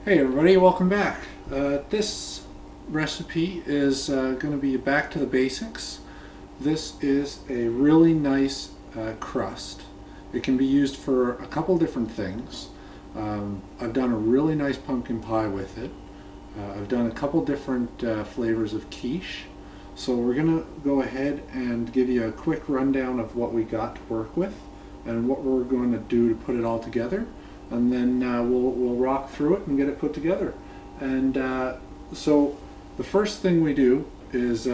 Hey everybody, welcome back. This recipe is going to be back to the basics. This is a really nice crust. It can be used for a couple different things. I've done a really nice pumpkin pie with it. I've done a couple different flavors of quiche. So we're going to go ahead and give you a quick rundown of what we got to work with and what we're going to do to put it all together. And then we'll rock through it and get it put together. And so the first thing we do is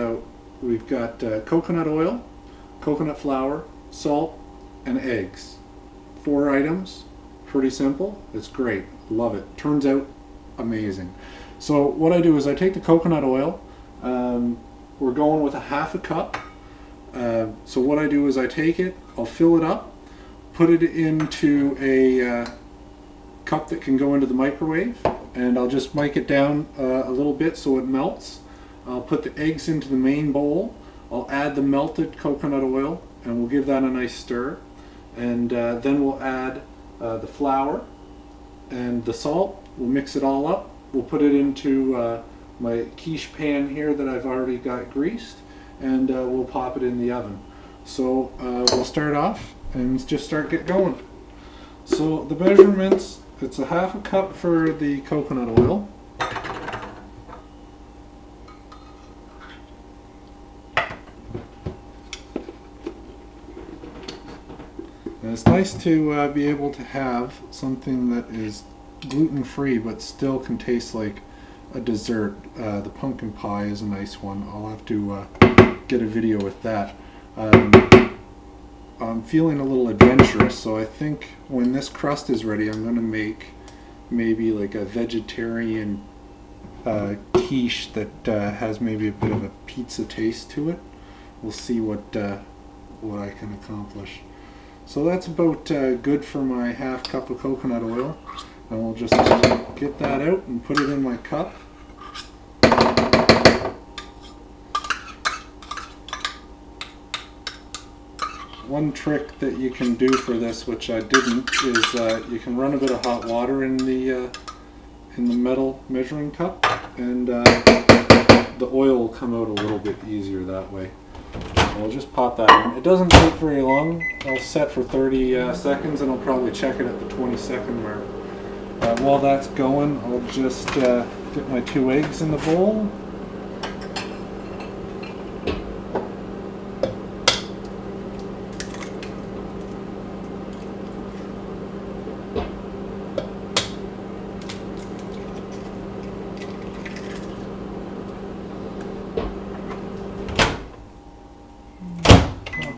we've got coconut oil, coconut flour, salt, and eggs. 4 items, pretty simple. It's great, love it. Turns out amazing. So what I do is I take the coconut oil. We're going with a 1/2 cup. So what I do is I take it, I'll fill it up, put it into a cup that can go into the microwave, and I'll just mic it down a little bit so it melts. I'll put the eggs into the main bowl. I'll add the melted coconut oil and we'll give that a nice stir, and then we'll add the flour and the salt. We'll mix it all up. We'll put it into my quiche pan here that I've already got greased, and we'll pop it in the oven. So we'll start off and just get going. So the measurements, it's a 1/2 cup for the coconut oil. And it's nice to be able to have something that is gluten-free but still can taste like a dessert. The pumpkin pie is a nice one. I'll have to get a video with that. I'm feeling a little adventurous, so I think when this crust is ready, I'm going to make maybe like a vegetarian quiche that has maybe a bit of a pizza taste to it. We'll see what I can accomplish. So that's about good for my 1/2 cup of coconut oil, and we'll just get that out and put it in my cup. One trick that you can do for this, which I didn't, is you can run a bit of hot water in the metal measuring cup, and the oil will come out a little bit easier that way. So I'll just pop that in. It doesn't take very long. I'll set for 30 seconds, and I'll probably check it at the 20-second mark. While that's going, I'll just get my 2 eggs in the bowl.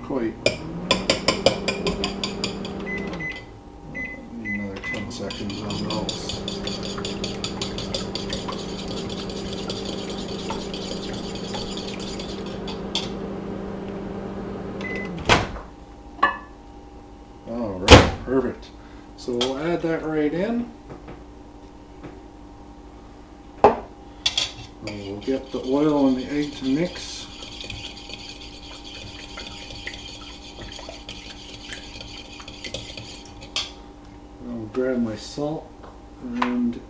Quite. Another 10 seconds on those. Alright, perfect. So we'll add that right in. And we'll get the oil and the egg to mix. I'll grab my salt, and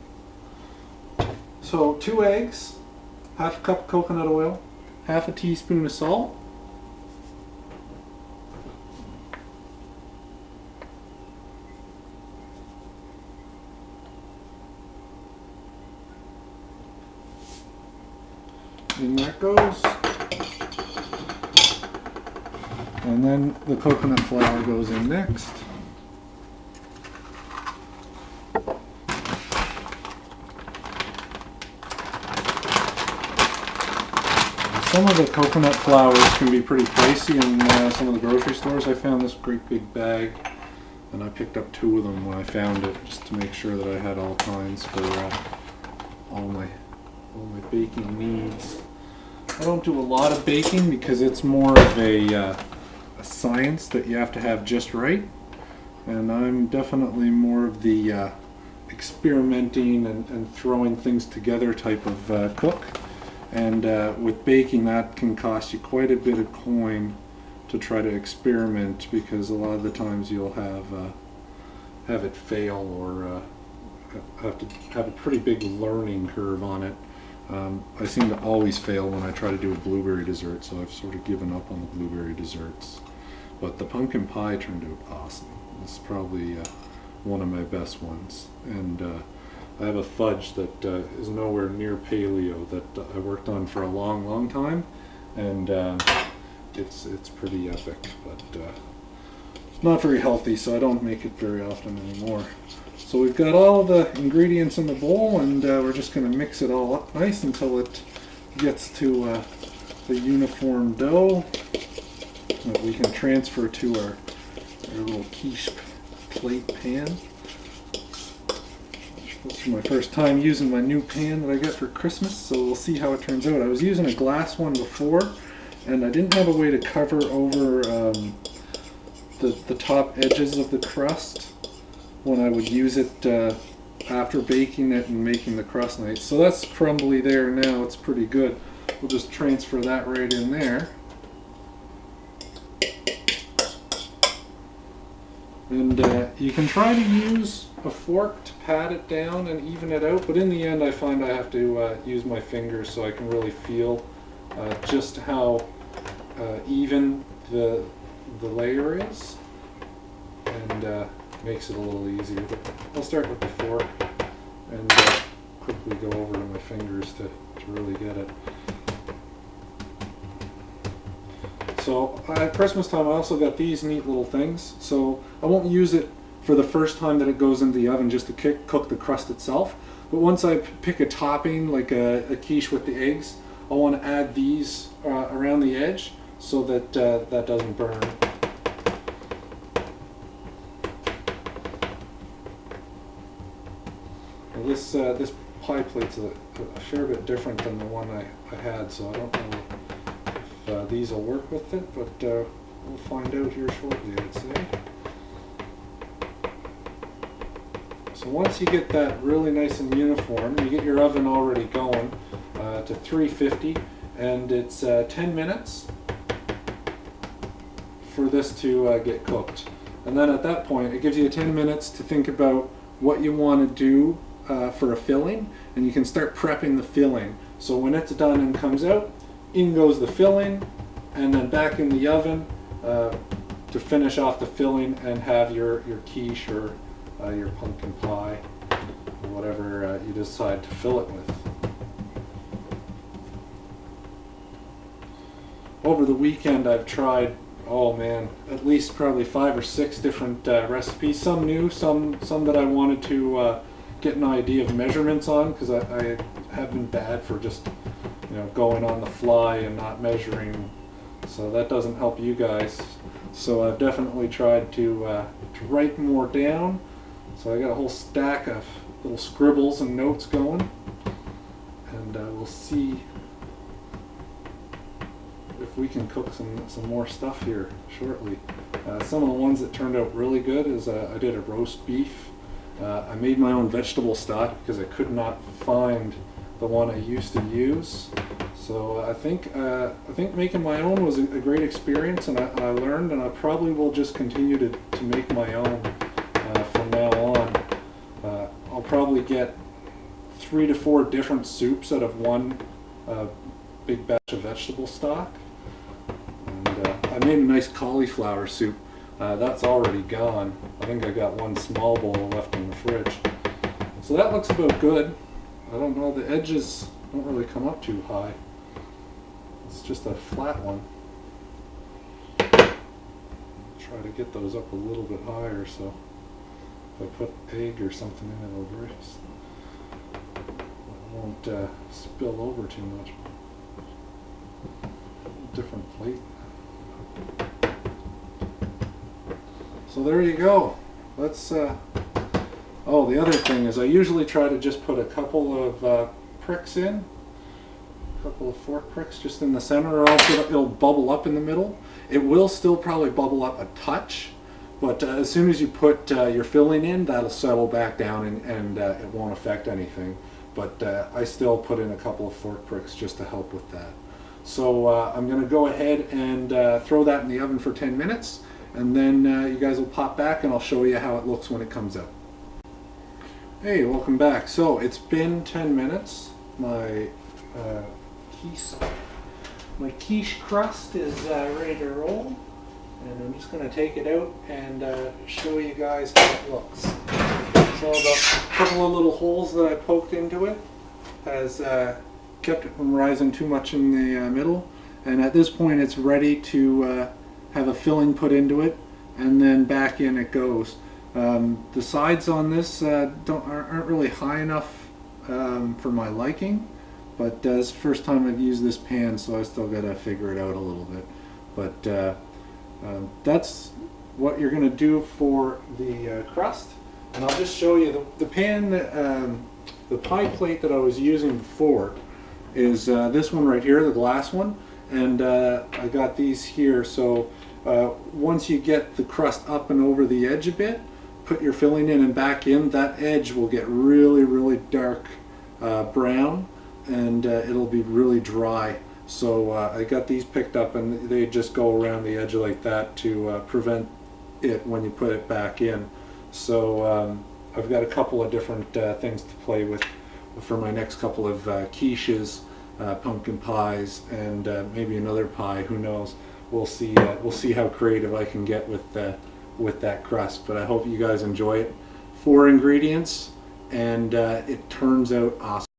so 2 eggs, 1/2 cup of coconut oil, 1/2 teaspoon of salt, in that goes, and then the coconut flour goes in next. Some of the coconut flours can be pretty pricey in some of the grocery stores. I found this great big bag, and I picked up 2 of them when I found it, just to make sure that I had all kinds for all my baking needs. I don't do a lot of baking because it's more of a science that you have to have just right, and I'm definitely more of the experimenting and throwing things together type of cook. And with baking, that can cost you quite a bit of coin to try to experiment, because a lot of the times you'll have it fail, or have to have a pretty big learning curve on it. I seem to always fail when I try to do a blueberry dessert, so I've sort of given up on the blueberry desserts. But the pumpkin pie turned out awesome. It's probably one of my best ones. And I have a fudge that is nowhere near Paleo that I worked on for a long time, and it's pretty epic, but it's not very healthy, so I don't make it very often anymore. So we've got all the ingredients in the bowl, and we're just going to mix it all up nice until it gets to the uniform dough that we can transfer to our little quiche plate pan. This is my first time using my new pan that I got for Christmas, so we'll see how it turns out. I was using a glass one before, and I didn't have a way to cover over the top edges of the crust when I would use it after baking it and making the crust nice. So that's crumbly there now, it's pretty good. We'll just transfer that right in there. And you can try to use a fork to pat it down and even it out, but in the end I find I have to use my fingers so I can really feel just how even the layer is, and makes it a little easier. But I'll start with the fork and quickly go over to my fingers to really get it. So at Christmas time I also got these neat little things, so I won't use it for the first time that it goes into the oven just to cook the crust itself, but once I pick a topping like a quiche with the eggs, I want to add these around the edge so that that doesn't burn. Well, this pie plate's a fair bit different than the one I had, so I don't know if these will work with it, but we'll find out here shortly, I'd say. So once you get that really nice and uniform, you get your oven already going to 350, and it's 10 minutes for this to get cooked. And then at that point, it gives you 10 minutes to think about what you want to do for a filling, and you can start prepping the filling. So when it's done and comes out, in goes the filling, and then back in the oven to finish off the filling and have your quiche or your pumpkin pie, or whatever you decide to fill it with. Over the weekend I've tried, oh man, at least probably 5 or 6 different recipes, some new, some that I wanted to get an idea of measurements on, because I have been bad for just going on the fly and not measuring, so that doesn't help you guys. So I've definitely tried to write more down. So I got a whole stack of little scribbles and notes going, and we'll see if we can cook some more stuff here shortly. Some of the ones that turned out really good is I did a roast beef. I made my own vegetable stock because I could not find the one I used to use. So I think making my own was a great experience, and I learned, and I probably will just continue to make my own from now on. I'll probably get 3 to 4 different soups out of one big batch of vegetable stock. And I made a nice cauliflower soup. That's already gone. I think I got one small bowl left in the fridge. So that looks about good. I don't know, the edges don't really come up too high. It's just a flat one. Try to get those up a little bit higher, so if I put egg or something in it, it won't spill over too much. Different plate. So there you go. Let's oh, the other thing is I usually try to just put a couple of pricks in, a couple of fork pricks just in the center, or else it'll bubble up in the middle. It will still probably bubble up a touch, but as soon as you put your filling in, that'll settle back down, and it won't affect anything. But I still put in a couple of fork pricks just to help with that. So I'm going to go ahead and throw that in the oven for 10 minutes, and then you guys will pop back and I'll show you how it looks when it comes out. Hey, welcome back. So it's been 10 minutes. My quiche crust is ready to roll, and I'm just going to take it out and show you guys how it looks. So the couple of little holes that I poked into it has kept it from rising too much in the middle, and at this point it's ready to have a filling put into it, and then back in it goes. The sides on this aren't really high enough for my liking, but it's the first time I've used this pan, so I still got to figure it out a little bit. But that's what you're going to do for the crust. And I'll just show you the pan, the pie plate that I was using before is this one right here, the glass one, and I got these here. So once you get the crust up and over the edge a bit, put your filling in and back in, that edge will get really dark brown, and it'll be really dry. So I got these picked up, and they just go around the edge like that to prevent it when you put it back in. So I've got a couple of different things to play with for my next couple of quiches, pumpkin pies, and maybe another pie, who knows. We'll see how creative I can get with that crust, but I hope you guys enjoy it. 4 ingredients, and it turns out awesome.